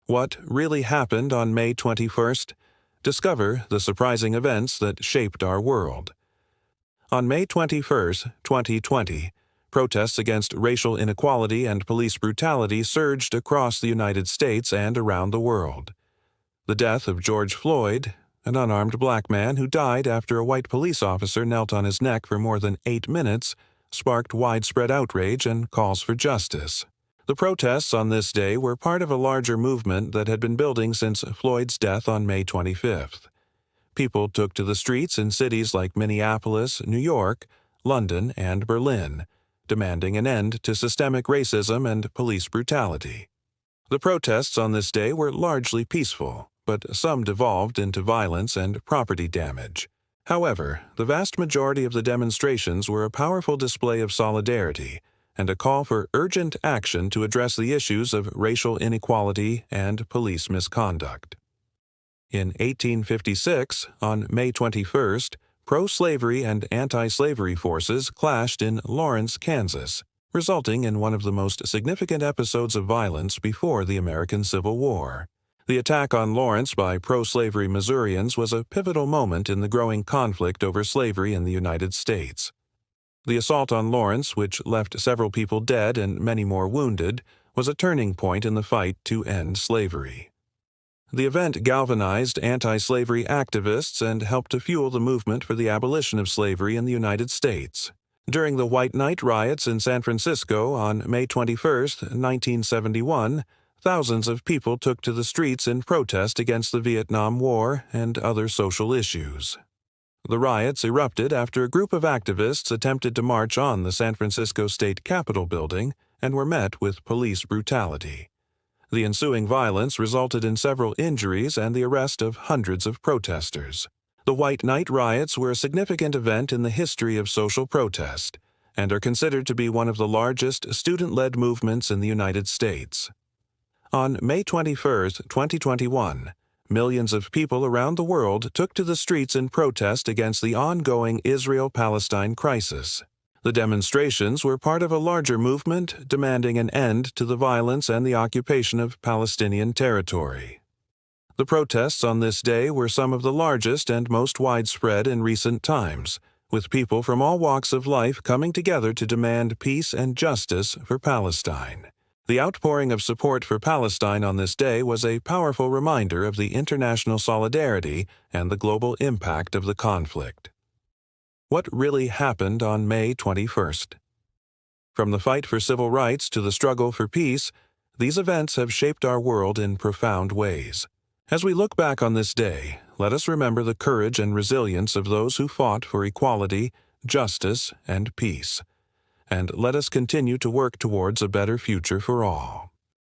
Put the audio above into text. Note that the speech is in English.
What really happened on May 21st? Discover the surprising events that shaped our world. On May 21st, 2020, protests against racial inequality and police brutality surged across the United States and around the world. The death of George Floyd, an unarmed black man who died after a white police officer knelt on his neck for more than 8 minutes, sparked widespread outrage and calls for justice. The protests on this day were part of a larger movement that had been building since Floyd's death on May 25th. People took to the streets in cities like Minneapolis, New York, London, and Berlin, demanding an end to systemic racism and police brutality. The protests on this day were largely peaceful, but some devolved into violence and property damage. However, the vast majority of the demonstrations were a powerful display of solidarity and a call for urgent action to address the issues of racial inequality and police misconduct. In 1856, on May 21st, pro-slavery and anti-slavery forces clashed in Lawrence, Kansas, resulting in one of the most significant episodes of violence before the American Civil War. The attack on Lawrence by pro-slavery Missourians was a pivotal moment in the growing conflict over slavery in the United States. The assault on Lawrence, which left several people dead and many more wounded, was a turning point in the fight to end slavery. The event galvanized anti-slavery activists and helped to fuel the movement for the abolition of slavery in the United States. During the White Night riots in San Francisco on May 21, 1971, thousands of people took to the streets in protest against the Vietnam War and other social issues. The riots erupted after a group of activists attempted to march on the San Francisco State Capitol building and were met with police brutality. The ensuing violence resulted in several injuries and the arrest of hundreds of protesters. The White Night riots were a significant event in the history of social protest and are considered to be one of the largest student-led movements in the United States. On May 21, 2021, millions of people around the world took to the streets in protest against the ongoing Israel-Palestine crisis. The demonstrations were part of a larger movement demanding an end to the violence and the occupation of Palestinian territory. The protests on this day were some of the largest and most widespread in recent times, with people from all walks of life coming together to demand peace and justice for Palestine. The outpouring of support for Palestine on this day was a powerful reminder of the international solidarity and the global impact of the conflict. What really happened on May 21st? From the fight for civil rights to the struggle for peace, these events have shaped our world in profound ways. As we look back on this day, let us remember the courage and resilience of those who fought for equality, justice, and peace. And let us continue to work towards a better future for all.